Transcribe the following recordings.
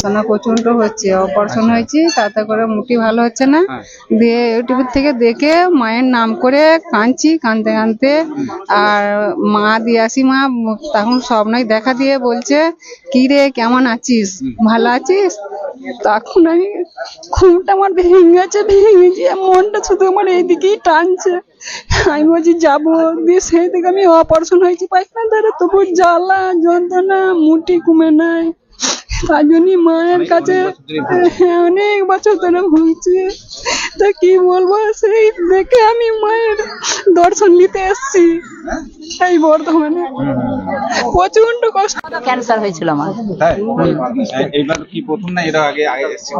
যন্ত্রণা প্রচন্ড হচ্ছে, অপারেশন হয়েছি, তাতে করে মুটি ভালো হচ্ছে না। দিয়ে ইউটিউব থেকে দেখে মায়ের নাম করে কাঁদছি, কাঁদতে কাঁদতে। আর মা দিয়াসি মা তখন স্বপ্নই দেখা দিয়ে বলছে, কি রে কেমন আছিস, ভালো আছিস? তখন আমি ঘুমটা আমার ভেঙে গেছে, মনটা শুধু আমার এইদিকেই টানছে। আমি বলছি যাবো, দিয়ে সেই থেকে আমি অপারেশন হয়েছি পায়খানা দ্বারা, তবু জ্বালা যন্ত্রণা মুটি কমে নাই। তার জন্যই মায়ের কাছে অনেক বছর ধরে ভুগছি। তা কি বলবো, সেই দেখে আমি মায়ের দর্শন নিতে এসছি এই বর্ধমানে। প্রচন্ড কষ্ট। ক্যান্সার হয়েছিল আমার। এইবার কি প্রথম না এর আগে এসেছিল?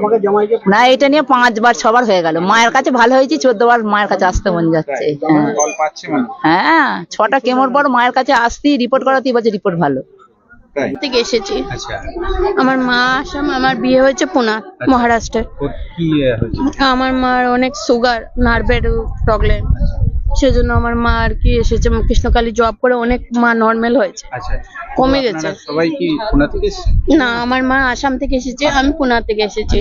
না, এটা নিয়ে 5 বার 6 বার হয়ে গেল। মায়ের কাছে ভালো হয়েছি, 14 বার মায়ের কাছে আসতে মন যাচ্ছে। ফল পাচ্ছে মানে? হ্যাঁ, 6টা কেমোর পর মায়ের কাছে আসতেই রিপোর্ট করাতেই বলছে রিপোর্ট ভালো। তাই? থেকে এসেছি। আচ্ছা, আমার মা আসাম, আমার বিয়ে হয়েছে পুনা, মহারাষ্ট্রে। কি হয়েছে? আমার মার অনেক সুগার, নার্ভের প্রবলেম, সেজন্য আমার মা আর কি এসেছে। কৃষ্ণকালী জব করে অনেক মা নর্মাল হয়েছে, আচ্ছা, কমে গেছে। আপনারা সবাই কি পুনা থেকে এসেছেন? না, আমার মা আসাম থেকে এসেছে, আমি পুনা থেকে এসেছি।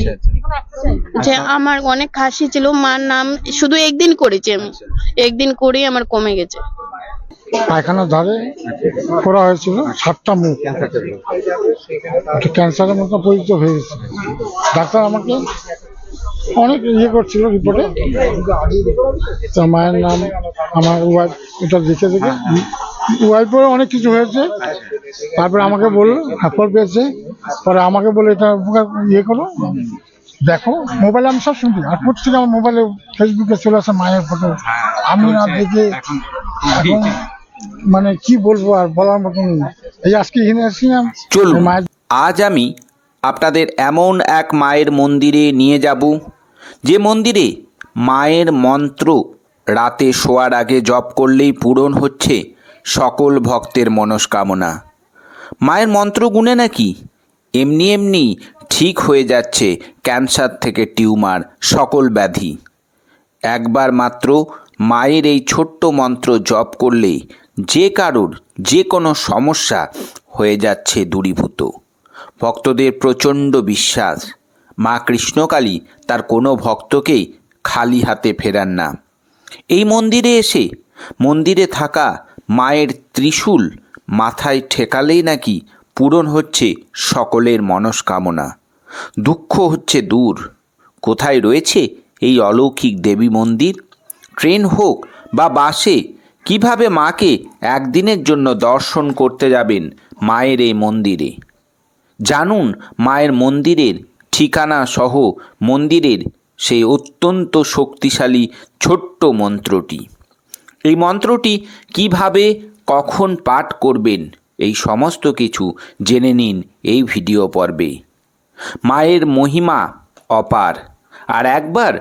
যে আমার অনেক খাসি ছিল, মার নাম শুধু একদিন করেছি আমি, একদিন করেই আমার কমে গেছে। পায়খানার ধারে করা হয়েছিল 7টা মুখ, ক্যান্সারের মতো পরিচিত হয়ে গেছে। ডাক্তার আমাকে অনেক করছিল রিপোর্টে। তো মায়ের নাম, আমার ওয়াইফ এটা দেখে ওয়াইফের অনেক কিছু হয়েছে। তারপরে আমাকে বললো ফল পেয়েছে, পরে আমাকে বলে এটা করো, দেখো। মোবাইলে আমি সব শুনছি, আর প্রত্যেকে আমার মোবাইলে ফেসবুকে চলে আসে মায়ের ফটো। আমি না দেখে এখন মানে কি বলবো, আর বলার মতন নেই। এই আজকে এখানে আসছিলাম। চলুন আজ আমি আপনাদের এমন এক মায়ের মন্দিরে নিয়ে যাব, যে মন্দিরে মায়ের মন্ত্র রাতে শোয়ার আগে জপ করলেই পূরণ হচ্ছে সকল ভক্তের মনস্কামনা। মায়ের মন্ত্র গুণে নাকি এমনি এমনি ঠিক হয়ে যাচ্ছে ক্যান্সার থেকে টিউমার, সকল ব্যাধি। একবার মাত্র মায়ের এই ছোট্ট মন্ত্র জপ করলে যে কারোর যে কোনো সমস্যা হয়ে যাচ্ছে দূরীভূত। ভক্তদের প্রচণ্ড বিশ্বাস, মা কৃষ্ণকালী তার কোনো ভক্তকেই খালি হাতে ফেরান না। এই মন্দিরে এসে মন্দিরে থাকা মায়ের ত্রিশূল মাথায় ঠেকালেই নাকি পূরণ হচ্ছে সকলের মনস্কামনা, দুঃখ হচ্ছে দূর। কোথায় রয়েছে এই অলৌকিক দেবী মন্দির? ট্রেন হোক বা বাসে কিভাবে মাকে একদিনের জন্য দর্শন করতে যাবেন মায়ের এই মন্দিরে? জানুন মায়ের মন্দিরের ঠিকানা সহ মন্দিরের সেই অত্যন্ত শক্তিশালী ছোট্ট মন্ত্রটি। এই মন্ত্রটি কিভাবে কখন পাঠ করবেন, এই সমস্ত কিছু জেনে নিন এই ভিডিও পর্বে। মায়ের মহিমা অপার, আর একবার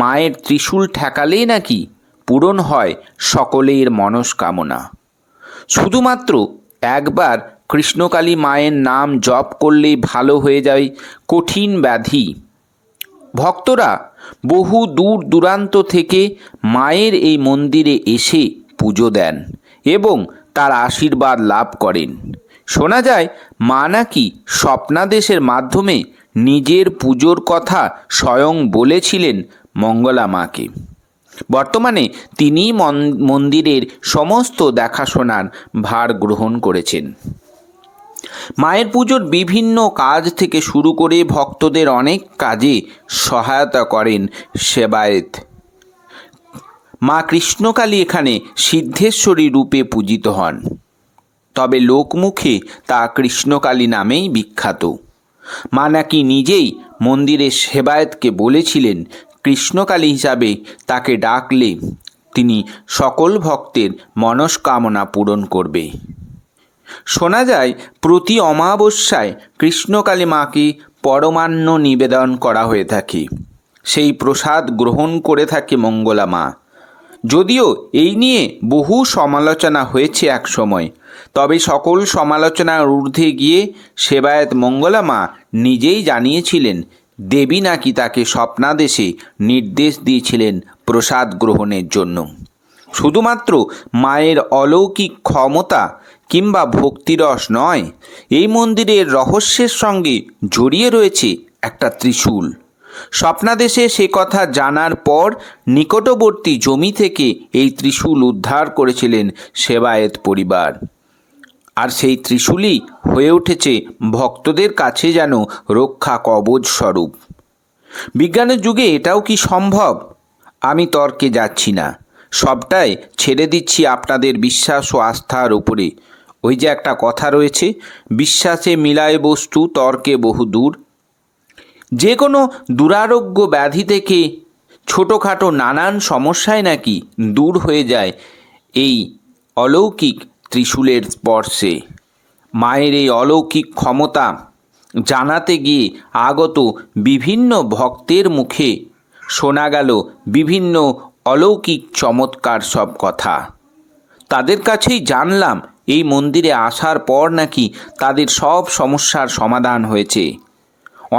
মায়ের ত্রিশূল ঠেকালেই নাকি পূরণ হয় সকলের মনস্কামনা। শুধুমাত্র একবার কৃষ্ণকালী মায়ের নাম জপ করলেই ভালো হয়ে যায় কঠিন ব্যাধি। ভক্তরা বহু দূর দূরান্ত থেকে মায়ের এই মন্দিরে এসে পুজো দেন এবং তার আশীর্বাদ লাভ করেন। শোনা যায় মা নাকি স্বপ্নাদেশের মাধ্যমে নিজের পুজোর কথা স্বয়ং বলেছিলেন মঙ্গলা মাকে। বর্তমানে তিনি মন্দিরের সমস্ত দেখাশোনার ভার গ্রহণ করেছেন। মায়ের পুজোর বিভিন্ন কাজ থেকে শুরু করে ভক্তদের অনেক কাজে সহায়তা করেন সেবায়েত। মা কৃষ্ণকালী এখানে সিদ্ধেশ্বরী রূপে পূজিত হন, তবে লোকমুখে তা কৃষ্ণকালী নামেই বিখ্যাত। মা নাকি নিজেই মন্দিরের সেবায়েতকে বলেছিলেন কৃষ্ণকালী হিসাবে তাকে ডাকলে তিনি সকল ভক্তের মনস্কামনা পূরণ করবে। শোনা যায় প্রতি অমাবস্যায় কৃষ্ণকালী মাকে পরমান্ন নিবেদন করা হয়ে থাকে, সেই প্রসাদ গ্রহণ করে থাকে মঙ্গলা মা। যদিও এই নিয়ে বহু সমালোচনা হয়েছে এক সময়, তবে সকল সমালোচনার ঊর্ধ্বে গিয়ে সেবায়েত মঙ্গলা মা নিজেই জানিয়েছিলেন দেবী নাকি তাকে স্বপ্নাদেশে নির্দেশ দিয়েছিলেন প্রসাদ গ্রহণের জন্য। শুধুমাত্র মায়ের অলৌকিক ক্ষমতা কিংবা ভক্তিরস নয়, এই মন্দিরের রহস্যের সঙ্গে জড়িয়ে রয়েছে একটা ত্রিশূল। স্বপ্নাদেশে সে কথা জানার পর নিকটবর্তী জমি থেকে এই ত্রিশূল উদ্ধার করেছিলেন সেবায়েত পরিবার। আর সেই ত্রিশূলই হয়ে উঠেছে ভক্তদের কাছে যেন রক্ষা কবচ স্বরূপ। বিজ্ঞানের যুগে এটাও কি সম্ভব? আমি তর্কে যাচ্ছি না, সবটাই ছেড়ে দিচ্ছি আপনাদের বিশ্বাস ও আস্থার উপরে। ওই যে একটা কথা রয়েছে, বিশ্বাসে মিলায় বস্তু, তর্কে বহু দূর। যে কোনো দুরারোগ্য ব্যাধি থেকে ছোটোখাটো নানান সমস্যায় নাকি দূর হয়ে যায় এই অলৌকিক ত্রিশূলের স্পর্শে। মায়ের এই অলৌকিক ক্ষমতা জানাতে গিয়ে আগত বিভিন্ন ভক্তের মুখে শোনা গেল বিভিন্ন অলৌকিক চমৎকার সব কথা। তাদের কাছেই জানলাম এই মন্দিরে আসার পর নাকি তাদের সব সমস্যার সমাধান হয়েছে।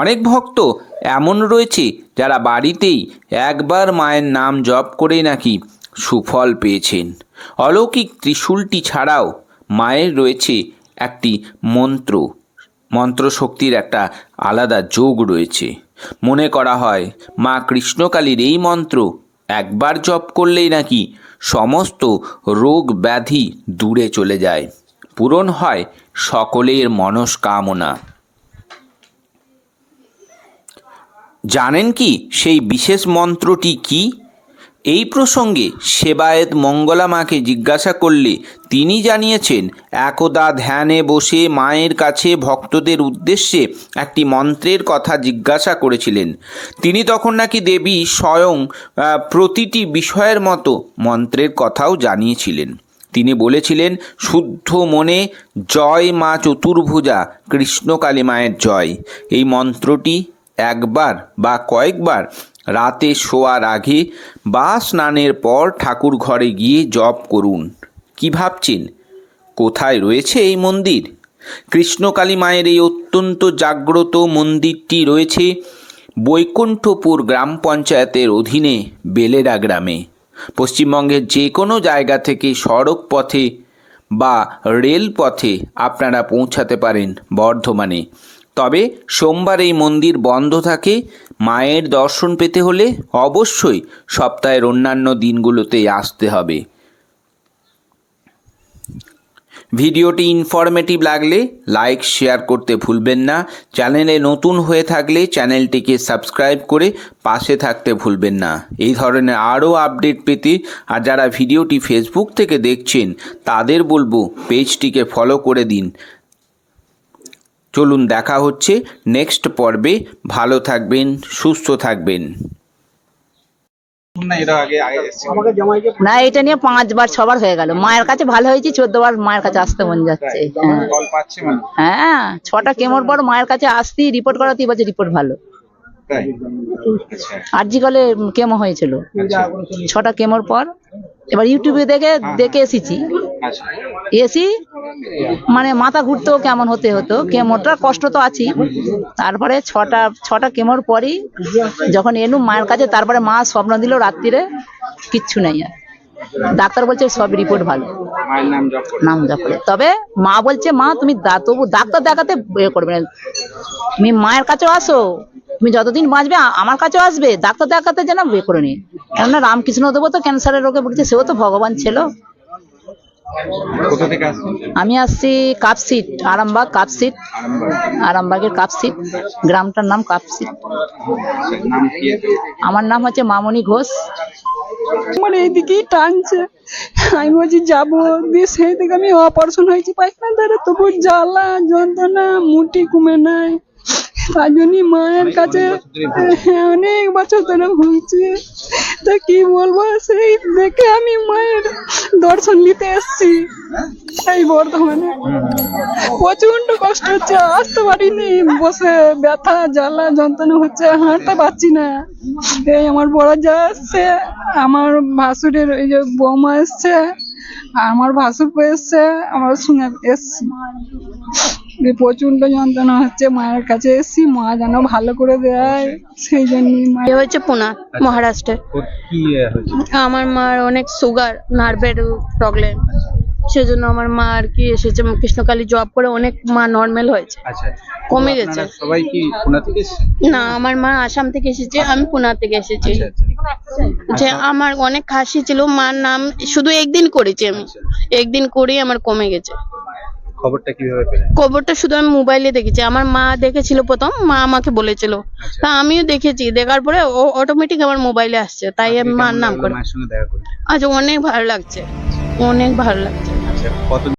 অনেক ভক্ত এমন রয়েছে যারা বাড়িতেই একবার মায়ের নাম জপ করেই নাকি সুফল পেয়েছেন। অলৌকিক ত্রিশূলটি ছাড়াও মায়ের রয়েছে একটি মন্ত্রশক্তির একটা আলাদা যোগ রয়েছে। মনে করা হয় মা কৃষ্ণকালীর এই মন্ত্র একবার জপ করলেই নাকি সমস্ত রোগ ব্যাধি দূরে চলে যায়, পূরণ হয় সকলের মনস্কামনা। জানেন কি সেই বিশেষ মন্ত্রটি কি? এই প্রসঙ্গে সেবায়েত মঙ্গলা মাকে জিজ্ঞাসা করলে তিনি জানিয়েছেন, একদা ধ্যানে বসে মায়ের কাছে ভক্তদের উদ্দেশ্যে একটি মন্ত্রের কথা জিজ্ঞাসা করেছিলেন। তিনি তখন নাকি দেবী স্বয়ং প্রতিটি বিষয়ের মতো মন্ত্রের কথাও জানিয়েছিলেন। তিনি বলেছিলেন, শুদ্ধ মনে জয় মা চতুর্ভুজা কৃষ্ণকালী মায়ের জয়। এই মন্ত্রটি একবার বা কয়েকবার রাতে শোয়ার আগে বা স্নানের পর ঠাকুর ঘরে গিয়ে জপ করুন। কি ভাবছেন, কোথায় রয়েছে এই মন্দির? কৃষ্ণকালী মায়ের এই অত্যন্ত জাগ্রত মন্দিরটি রয়েছে বৈকুণ্ঠপুর গ্রাম পঞ্চায়েতের অধীনে বেলেরা গ্রামে। পশ্চিমবঙ্গের যে কোনো জায়গা থেকে সড়ক পথে বা রেল পথে আপনারা পৌঁছাতে পারেন বর্ধমানে। তবে সোমবার এই মন্দির বন্ধ থাকে। মায়ের দর্শন পেতে হলে অবশ্যই সপ্তাহের অন্যান্য দিনগুলোতেই আসতে হবে। ভিডিওটি ইনফরমেটিভ লাগলে লাইক শেয়ার করতে ভুলবেন না। চ্যানেলে নতুন হয়ে থাকলে চ্যানেলটিকে সাবস্ক্রাইব করে পাশে থাকতে ভুলবেন না। এই ধরনের আরও আপডেট পেতে আর যারা ভিডিওটি ফেসবুক থেকে দেখছেন তাদের বলবো পেজটিকে ফলো করে দিন। চলুন দেখা হচ্ছে নেক্সট পর্বে। ভালো থাকবেন, সুস্থ থাকবেন। না এরা আগে এসেছিল? না, এটা নিয়ে 5 বার 6 বার হয়ে গেল। মায়ের কাছে ভালো হয়েছি, 14 বার মায়ের কাছে আসতে মন যাচ্ছে। কল পাচ্ছে মানে? হ্যাঁ, 6টা কেমোর পর মায়ের কাছে আসতি, রিপোর্ট করাতে বলছে রিপোর্ট ভালো। তাই? আচ্ছা আরজি কলে কেমো হয়েছিল, 6টা কেমোর পর। এবার ইউটিউবে দেখে এসেছি। আচ্ছা এসি মানে মাথা ঘুরতো, কেমন হতো কেমোটা কষ্ট তো আছি। তারপরে ছটা কেমোর পরই যখন এলুম মায়ের কাছে, তারপরে মা স্বপ্ন দিল রাত্রিরে কিচ্ছু নেই। আর ডাক্তার বলছে সব রিপোর্ট ভালো, মায়ের নাম জপ করে। নাম জপ করে। তবে মা বলছে, মা তুমি তবু ডাক্তার দেখাতে করবে না, তুমি মায়ের কাছেও আসো, তুমি যতদিন বাঁচবে আমার কাছেও আসবে, ডাক্তার দেখাতে যেন করে নি। কেননা রামকৃষ্ণ দেব তো ক্যান্সারের রোগে ভুগছে, সেও তো ভগবান ছিল। কোথা থেকে আসছেন? আমি আসছি কাপসিট, আরামবাগ কাপসিট, আরামবাগের কাপসিট, গ্রামটার নাম কাপসিট। নাম কি? আমার নাম হচ্ছে মামনি ঘোষ। আমার এইদিকেই টানছে, আমি বলছি যাবো, দিয়ে সেই থেকে আমি অপারেশন হয়েছি পায়খানা দ্বারা, তবু জ্বালা যন্ত্রণা মুটি কমে নাই। তার জন্যই মায়ের কাছে অনেক বছর ধরে ভুগছি। তা কি বলবো, সেই দেখে আমি মায়ের দর্শন নিতে এসছি এই বর্ধমানে। প্রচন্ড কষ্ট হচ্ছে, আসতে পারিনি, বসে ব্যথা জ্বালা যন্ত্রণা হচ্ছে, হাঁটতে পারছি না। এই আমার বড় যা এসছে, আমার ভাসুরের এই যে বৌমা এসছে, আমার ভাসুর এসছে, আমার সঙ্গে এসছি। প্রচন্ড যন্ত্রণা হচ্ছে, মায়ের কাছে এসছি, মা যেন ভালো করে দেয়, সেই জন্যই। এ হচ্ছে পুনা, মহারাষ্ট্রে। কি হয়েছে? আমার মার অনেক সুগার, নার্ভের প্রবলেম। সেজন্য আমার মা আর কি এসেছে, কৃষ্ণকালী জব করে অনেক মা নর্মাল হয়েছে, আচ্ছা কমে তো গেছে। আপনারা সবাই কি পুনা থেকে এসেছেন? না, আমার মা আসাম থেকে এসেছে, আমি পুনা থেকে এসেছি। আচ্ছা আচ্ছা যে আমার অনেক খাসি ছিল, মার নাম শুধু একদিন করেছি আমি, একদিন করেই আমার কমে গেছে। খবরটা কিভাবে পেলেন? খবরটা শুধু আমি মোবাইলে দেখেছি, আমার মা দেখেছিল প্রথম, মা আমাকে বলেছিল, তা আমিও দেখেছি, দেখার পরে ও অটোমেটিক আমার মোবাইলে আসছে, তাই আমি মার নাম করে। মায়ের সঙ্গে দেখা করি। আজ অনেক ভালো লাগছে, অনেক ভালো লাগছে। আচ্ছা কত